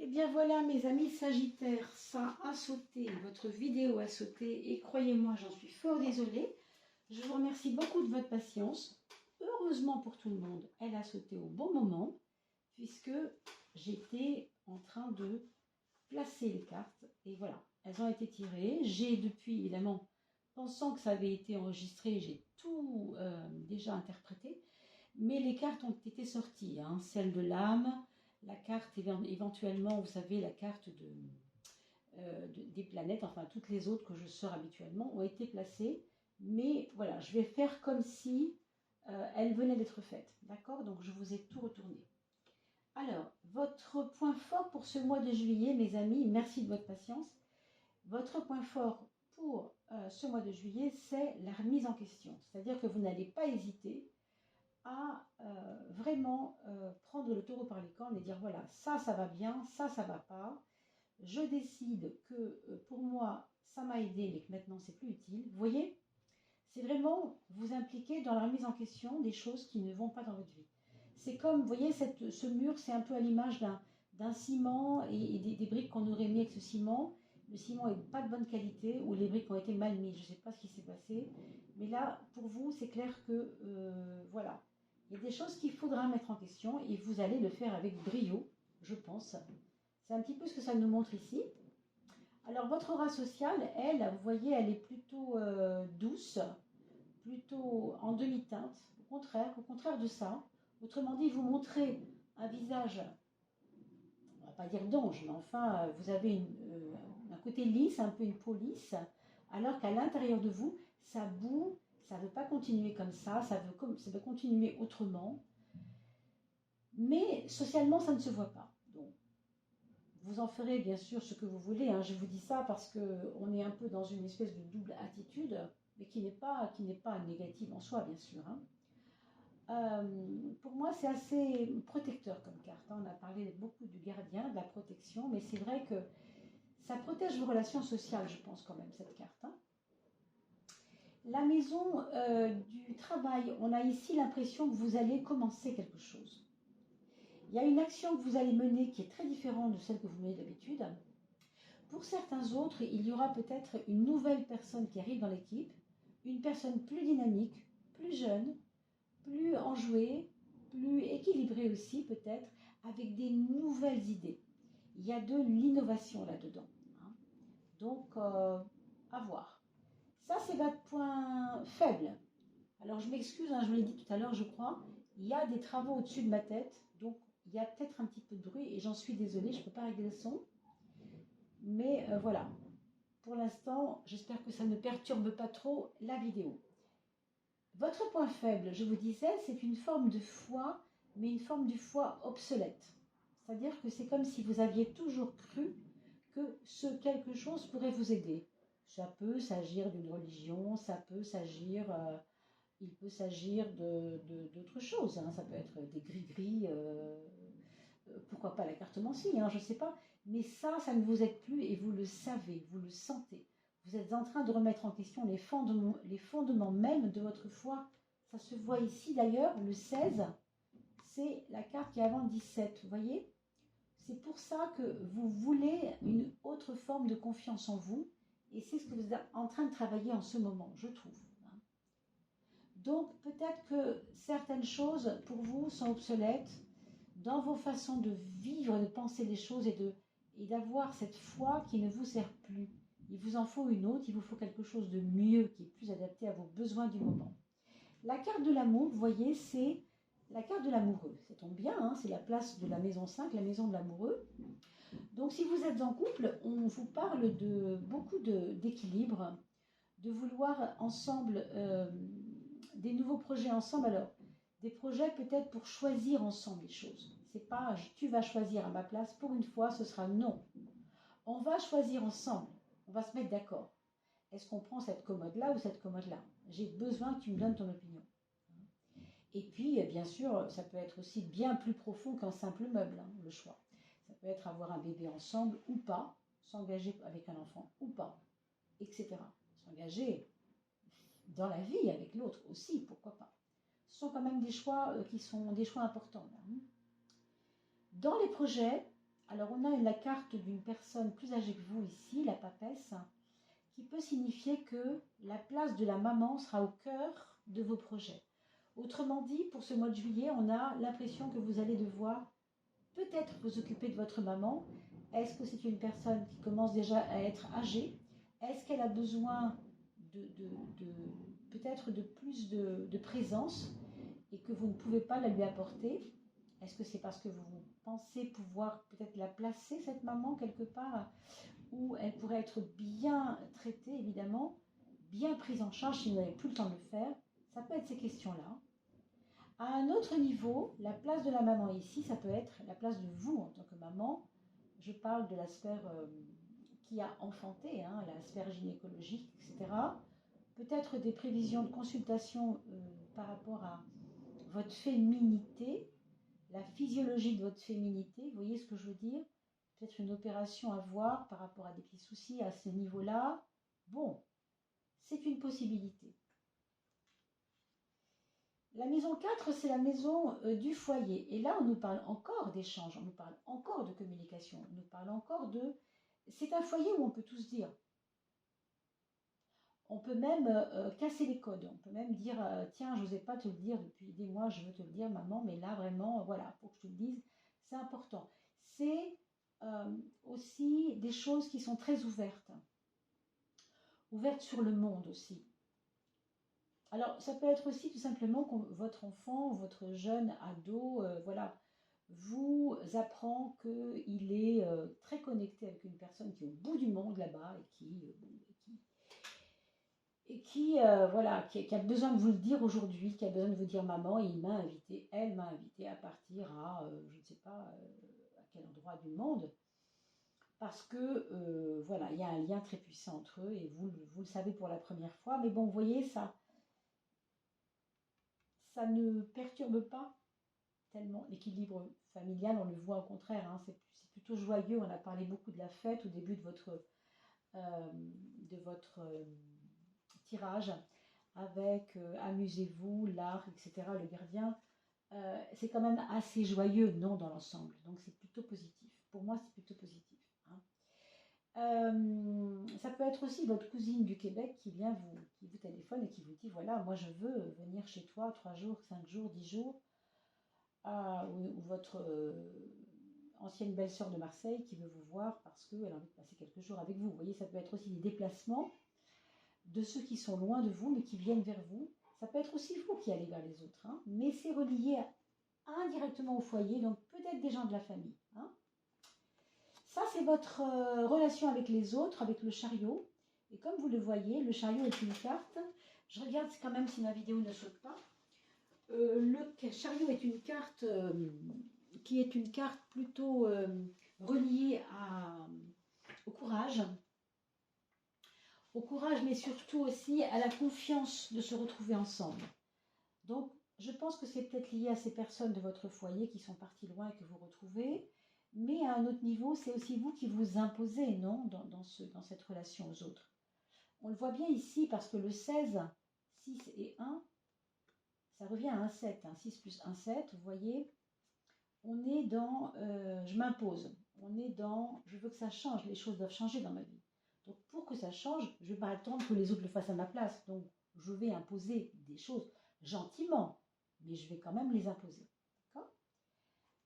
Eh bien voilà mes amis Sagittaires, ça a sauté, votre vidéo a sauté et croyez-moi j'en suis fort désolée. Je vous remercie beaucoup de votre patience. Heureusement pour tout le monde, elle a sauté au bon moment puisque j'étais en train de placer les cartes et voilà, elles ont été tirées. J'ai depuis évidemment, pensant que ça avait été enregistré, j'ai tout déjà interprété, mais les cartes ont été sorties, hein, celle de l'âme, la carte éventuellement, vous savez, la carte des planètes, enfin toutes les autres que je sors habituellement ont été placées. Mais voilà, je vais faire comme si elles venaient d'être faites. D'accord? Donc je vous ai tout retourné. Alors, votre point fort pour ce mois de juillet, mes amis, merci de votre patience. Votre point fort pour ce mois de juillet, c'est la remise en question. C'est-à-dire que vous n'allez pas hésiter à vraiment prendre le taureau par les cornes et dire voilà, ça va bien, ça va pas. Je décide que pour moi, ça m'a aidé, mais que maintenant, c'est plus utile. Vous voyez, c'est vraiment vous impliquer dans la remise en question des choses qui ne vont pas dans votre vie. C'est comme, vous voyez, ce mur, c'est un peu à l'image d'un ciment et des briques qu'on aurait mis avec ce ciment. Le ciment n'est pas de bonne qualité ou les briques ont été mal mises. Je ne sais pas ce qui s'est passé. Mais là, pour vous, c'est clair que, voilà, il y a des choses qu'il faudra mettre en question et vous allez le faire avec brio, je pense. C'est un petit peu ce que ça nous montre ici. Alors, votre aura sociale, elle, vous voyez, elle est plutôt douce, plutôt en demi-teinte, au contraire de ça. Autrement dit, vous montrez un visage, on ne va pas dire d'ange, mais enfin, vous avez un côté lisse, un peu une peau lisse, alors qu'à l'intérieur de vous, ça boue, ça ne veut pas continuer comme ça veut continuer autrement. Mais socialement, ça ne se voit pas. Donc, vous en ferez bien sûr ce que vous voulez. Hein. Je vous dis ça parce qu'on est un peu dans une espèce de double attitude, mais qui n'est pas négative en soi, bien sûr. Hein. Pour moi, c'est assez protecteur comme carte. Hein. On a parlé beaucoup du gardien, de la protection, mais c'est vrai que ça protège vos relations sociales, je pense quand même, cette carte. Hein. La maison du travail, on a ici l'impression que vous allez commencer quelque chose. Il y a une action que vous allez mener qui est très différente de celle que vous menez d'habitude. Pour certains autres, il y aura peut-être une nouvelle personne qui arrive dans l'équipe, une personne plus dynamique, plus jeune, plus enjouée, plus équilibrée aussi peut-être, avec des nouvelles idées. Il y a de l'innovation là-dedans. Hein. Donc, à voir. Ça, c'est votre point faible. Alors, je m'excuse, hein, je vous l'ai dit tout à l'heure, je crois. Il y a des travaux au-dessus de ma tête, donc il y a peut-être un petit peu de bruit et j'en suis désolée, je ne peux pas régler le son. Mais voilà, pour l'instant, j'espère que ça ne perturbe pas trop la vidéo. Votre point faible, je vous disais, c'est une forme de foi, mais une forme de foi obsolète. C'est-à-dire que c'est comme si vous aviez toujours cru que ce quelque chose pourrait vous aider. Ça peut s'agir d'une religion, ça peut s'agir... il peut s'agir d'autres choses, hein. Ça peut être des gris-gris, pourquoi pas la cartomancie, hein, je ne sais pas. Mais ça ne vous aide plus et vous le savez, vous le sentez. Vous êtes en train de remettre en question les fondements même de votre foi. Ça se voit ici d'ailleurs, le 16, c'est la carte qui est avant le 17, vous voyez? C'est pour ça que vous voulez une autre forme de confiance en vous et c'est ce que vous êtes en train de travailler en ce moment, je trouve. Donc peut-être que certaines choses pour vous sont obsolètes dans vos façons de vivre, de penser les choses et d'avoir cette foi qui ne vous sert plus. Il vous en faut une autre, il vous faut quelque chose de mieux, qui est plus adapté à vos besoins du moment. La carte de l'amour, vous voyez, c'est la carte de l'amoureux. Ça tombe bien, hein, c'est la place de la maison 5, la maison de l'amoureux. Donc si vous êtes en couple, on vous parle de beaucoup d'équilibre, de vouloir ensemble des nouveaux projets ensemble. Alors, des projets peut-être pour choisir ensemble les choses. C'est pas tu vas choisir à ma place, pour une fois, ce sera non. On va choisir ensemble, on va se mettre d'accord. Est-ce qu'on prend cette commode-là ou cette commode-là? J'ai besoin que tu me donnes ton opinion. Et puis, bien sûr, ça peut être aussi bien plus profond qu'un simple meuble, hein, le choix. Ça peut être avoir un bébé ensemble ou pas, s'engager avec un enfant ou pas, etc. S'engager dans la vie avec l'autre aussi, pourquoi pas. Ce sont quand même des choix qui sont des choix importants. Là. Dans les projets, Alors, on a la carte d'une personne plus âgée que vous ici, la papesse, qui peut signifier que la place de la maman sera au cœur de vos projets. Autrement dit, pour ce mois de juillet, on a l'impression que vous allez devoir peut-être vous occuper de votre maman. Est-ce que c'est une personne qui commence déjà à être âgée? Est-ce qu'elle a besoin peut-être de plus de présence et que vous ne pouvez pas la lui apporter? Est-ce que c'est parce que vous pensez pouvoir peut-être la placer, cette maman, quelque part, où elle pourrait être bien traitée, évidemment, bien prise en charge si vous n'avez plus le temps de le faire? Ça peut être ces questions-là. À un autre niveau, la place de la maman ici, ça peut être la place de vous en tant que maman. Je parle de la sphère qui a enfanté, hein, la sphère gynécologique, etc. Peut-être des prévisions de consultation par rapport à votre féminité, la physiologie de votre féminité. Vous voyez ce que je veux dire? Peut-être une opération à voir par rapport à des petits soucis à ce niveau-là. Bon, c'est une possibilité. La maison 4, c'est la maison du foyer. Et là, on nous parle encore d'échange, on nous parle encore de communication, on nous parle encore de... C'est un foyer où on peut tout se dire. On peut même casser les codes. On peut même dire, tiens, je n'osais pas te le dire depuis des mois, je veux te le dire, maman, mais là, vraiment, voilà, pour que je te le dise, c'est important. C'est aussi des choses qui sont très ouvertes. Ouvertes sur le monde aussi. Alors, ça peut être aussi tout simplement que votre enfant, votre jeune ado, voilà, vous apprend qu'il est très connecté avec une personne qui est au bout du monde là-bas voilà, qui a besoin de vous le dire aujourd'hui, qui a besoin de vous dire maman, elle m'a invité à partir à, je ne sais pas à quel endroit du monde, parce que voilà, il y a un lien très puissant entre eux et vous le savez pour la première fois, mais bon, vous voyez, ça ne perturbe pas tellement l'équilibre familial, on le voit au contraire, hein, c'est plutôt joyeux. On a parlé beaucoup de la fête au début de votre tirage avec amusez-vous, l'art, etc., le gardien. C'est quand même assez joyeux, non, dans l'ensemble. Donc c'est plutôt positif. Pour moi, c'est plutôt positif. Hein. Ça peut être aussi votre cousine du Québec qui vous téléphone et qui vous dit, voilà, moi je veux venir chez toi 3 jours, 5 jours, 10 jours. Ou votre ancienne belle-sœur de Marseille qui veut vous voir parce qu'elle a envie de passer quelques jours avec vous. Vous voyez, ça peut être aussi des déplacements de ceux qui sont loin de vous mais qui viennent vers vous. Ça peut être aussi vous qui allez vers les autres, hein, mais c'est relié indirectement au foyer, donc peut-être des gens de la famille. Hein. Ça, c'est votre relation avec les autres, avec le chariot. Et comme vous le voyez, le chariot est une carte. Je regarde quand même si ma vidéo ne saute pas. Le chariot est une carte qui est une carte plutôt reliée au courage. Au courage, mais surtout aussi à la confiance de se retrouver ensemble. Donc, je pense que c'est peut-être lié à ces personnes de votre foyer qui sont parties loin et que vous retrouvez. Mais à un autre niveau, c'est aussi vous qui vous imposez, non, dans cette relation aux autres. On le voit bien ici parce que le 16, 6 et 1, ça revient à un 7, hein, 6 plus 1, 7, vous voyez, on est dans je m'impose, on est dans je veux que ça change, les choses doivent changer dans ma vie. Donc pour que ça change, je ne vais pas attendre que les autres le fassent à ma place, donc je vais imposer des choses gentiment, mais je vais quand même les imposer. D'accord ?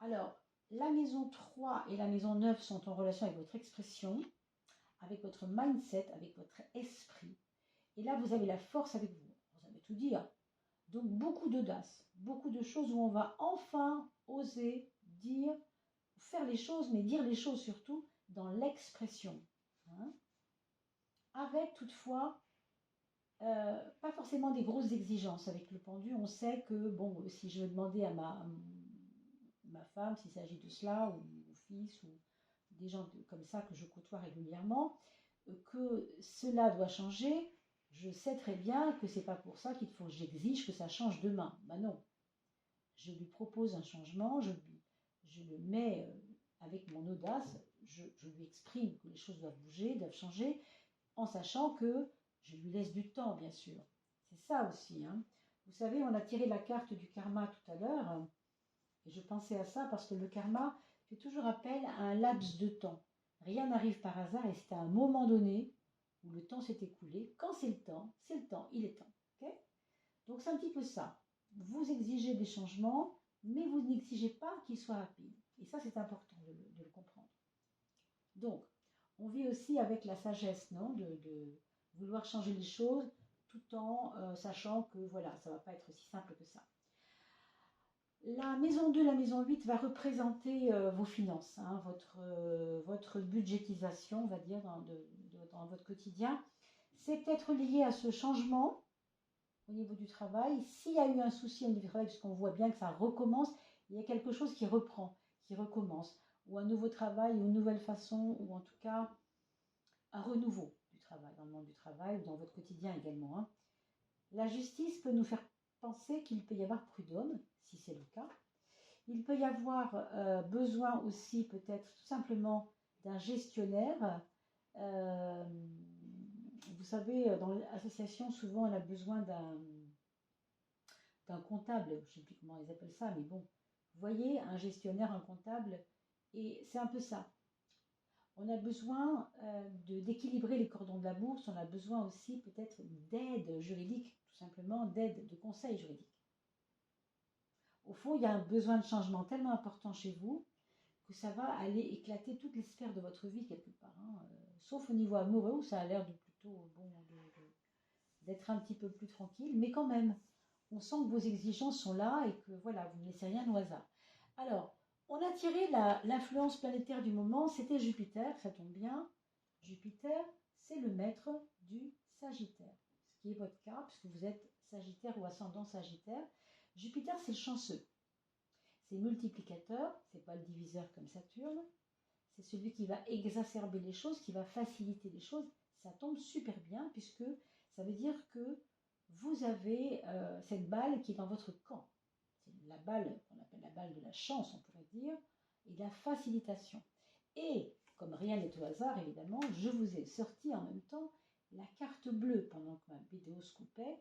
Alors, la maison 3 et la maison 9 sont en relation avec votre expression, avec votre mindset, avec votre esprit. Et là, vous avez la force avec vous. Vous savez tout dire. Donc beaucoup d'audace, beaucoup de choses où on va enfin oser dire, faire les choses, mais dire les choses surtout dans l'expression. Hein. Avec toutefois, pas forcément des grosses exigences. Avec le pendu, on sait que, bon, si je veux demander à ma femme, s'il s'agit de cela, ou mon fils, ou des gens comme ça que je côtoie régulièrement, que cela doit changer, je sais très bien que c'est pas pour ça qu'il faut que j'exige que ça change demain. Ben non. Je lui propose un changement, je le mets avec mon audace, je lui exprime que les choses doivent bouger, doivent changer, en sachant que je lui laisse du temps, bien sûr. C'est ça aussi. Hein. Vous savez, on a tiré la carte du karma tout à l'heure, et je pensais à ça parce que le karma, fais toujours appel à un laps de temps. Rien n'arrive par hasard et c'est à un moment donné où le temps s'est écoulé. Quand c'est le temps, il est temps. Okay, donc c'est un petit peu ça. Vous exigez des changements, mais vous n'exigez pas qu'ils soient rapides. Et ça, c'est important de le comprendre. Donc, on vit aussi avec la sagesse, non, de vouloir changer les choses tout en sachant que voilà, ça ne va pas être aussi simple que ça. La maison 2, la maison 8 va représenter vos finances, hein, votre budgétisation, on va dire, dans votre quotidien. C'est peut-être lié à ce changement au niveau du travail. S'il y a eu un souci au niveau du travail, puisqu'on voit bien que ça recommence, il y a quelque chose qui reprend, qui recommence, ou un nouveau travail, ou une nouvelle façon, ou en tout cas un renouveau du travail, dans le monde du travail, ou dans votre quotidien également. Hein. La justice peut nous faire penser qu'il peut y avoir prud'homme, si c'est le cas. Il peut y avoir besoin aussi peut-être tout simplement d'un gestionnaire. Vous savez, dans l'association, souvent on a besoin d'un comptable, je ne sais plus comment ils appellent ça, mais bon, vous voyez, un gestionnaire, un comptable, et c'est un peu ça. On a besoin d'équilibrer les cordons de la bourse, on a besoin aussi peut-être d'aide juridique, tout simplement d'aide, de conseils juridiques. Au fond, il y a un besoin de changement tellement important chez vous que ça va aller éclater toutes les sphères de votre vie quelque part. Hein. Sauf au niveau amoureux où ça a l'air de plutôt bon, d'être un petit peu plus tranquille, mais quand même, on sent que vos exigences sont là et que voilà, vous ne laissez rien au hasard. Alors, on a tiré l'influence planétaire du moment, c'était Jupiter, ça tombe bien. Jupiter, c'est le maître du Sagittaire, ce qui est votre cas, puisque vous êtes Sagittaire ou ascendant Sagittaire. Jupiter, c'est le chanceux. C'est le multiplicateur, c'est pas le diviseur comme Saturne. C'est celui qui va exacerber les choses, qui va faciliter les choses. Ça tombe super bien, puisque ça veut dire que vous avez cette balle qui est dans votre camp. C'est la balle qu'on appelle la balle de la chance, on pourrait dire, et de la facilitation. Et, comme rien n'est au hasard, évidemment, je vous ai sorti en même temps la carte bleue pendant que ma vidéo se coupait.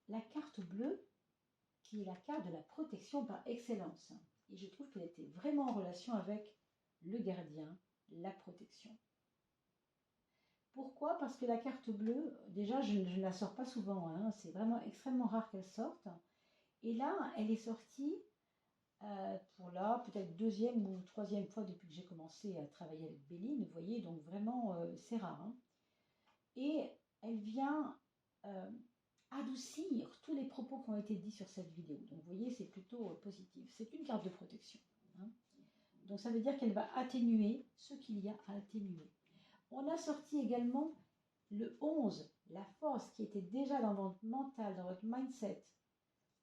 La carte bleue, qui est la carte de la protection par excellence. Et je trouve qu'elle était vraiment en relation avec le gardien, la protection. Pourquoi? Parce que la carte bleue, déjà, je ne la sors pas souvent, hein, c'est vraiment extrêmement rare qu'elle sorte. Et là, elle est sortie pour la peut-être deuxième ou troisième fois depuis que j'ai commencé à travailler avec Béline, vous voyez, donc vraiment, c'est rare. Hein. Et elle vient adoucir tous les propos qui ont été dits sur cette vidéo. Donc vous voyez, c'est plutôt positif. C'est une carte de protection. Hein. Donc ça veut dire qu'elle va atténuer ce qu'il y a à atténuer. On a sorti également le 11, la force qui était déjà dans votre mental, dans votre mindset,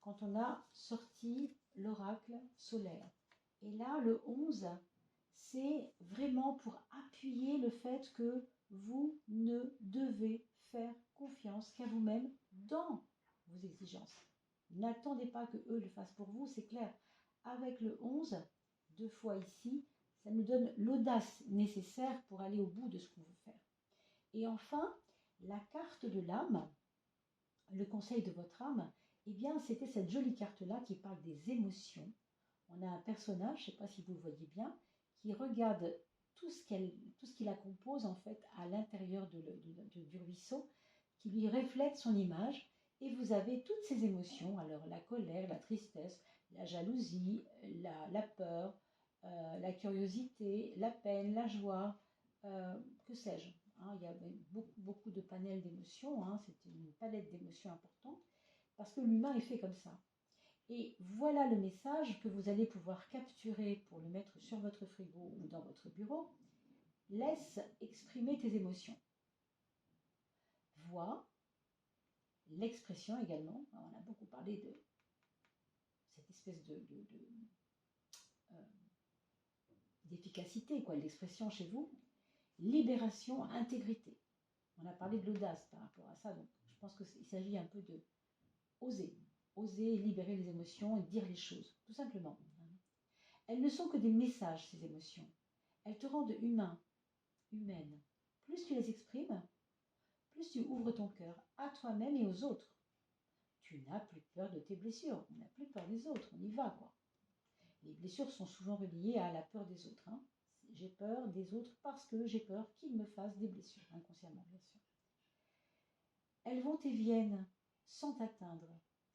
quand on a sorti l'oracle solaire. Et là, le 11, c'est vraiment pour appuyer le fait que vous ne devez faire confiance qu'à vous-même dans vos exigences. N'attendez pas que eux le fassent pour vous, c'est clair. Avec le 11, deux fois ici, ça nous donne l'audace nécessaire pour aller au bout de ce qu'on veut faire. Et enfin, la carte de l'âme, le conseil de votre âme, eh bien, c'était cette jolie carte-là qui parle des émotions. On a un personnage, je ne sais pas si vous le voyez bien, qui regarde tout ce qui la compose en fait à l'intérieur du ruisseau, qui lui reflète son image. Et vous avez toutes ces émotions, alors la colère, la tristesse, la jalousie, la peur, la curiosité, la peine, la joie, que sais-je. Hein, il y a beaucoup de panels d'émotions, hein, c'est une palette d'émotions importante, parce que l'humain est fait comme ça. Et voilà le message que vous allez pouvoir capturer pour le mettre sur votre frigo ou dans votre bureau. Laisse exprimer tes émotions. Vois l'expression également. On a beaucoup parlé de cette espèce d'efficacité, quoi, l'expression chez vous. Libération, intégrité. On a parlé de l'audace par rapport à ça, donc je pense qu'il s'agit un peu de oser libérer les émotions et dire les choses, tout simplement. Elles ne sont que des messages, ces émotions. Elles te rendent humain, humaine. Plus tu les exprimes, plus tu ouvres ton cœur à toi-même et aux autres. Tu n'as plus peur de tes blessures, on n'a plus peur des autres, on y va, quoi. Les blessures sont souvent reliées à la peur des autres. Hein. J'ai peur des autres parce que j'ai peur qu'ils me fassent des blessures, inconsciemment bien sûr. Elles vont et viennent sans t'atteindre,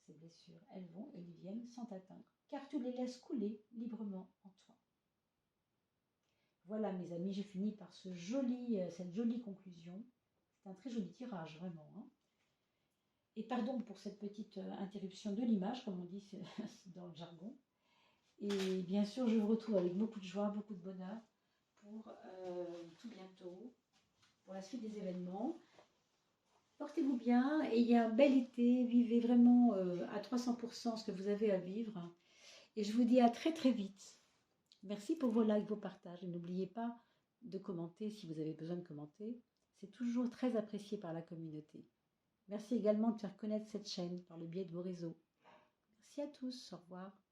ces blessures. Elles vont et viennent sans t'atteindre, car tu les laisses couler librement en toi. Voilà mes amis, je finis par cette jolie conclusion. C'est un très joli tirage, vraiment. Hein. Et pardon pour cette petite interruption de l'image, comme on dit dans le jargon. Et bien sûr, je vous retrouve avec beaucoup de joie, beaucoup de bonheur pour tout bientôt, pour la suite des événements. Portez-vous bien, ayez un bel été, vivez vraiment à 300% ce que vous avez à vivre. Et je vous dis à très très vite. Merci pour vos likes, vos partages. Et n'oubliez pas de commenter si vous avez besoin de commenter. C'est toujours très apprécié par la communauté. Merci également de faire connaître cette chaîne par le biais de vos réseaux. Merci à tous, au revoir.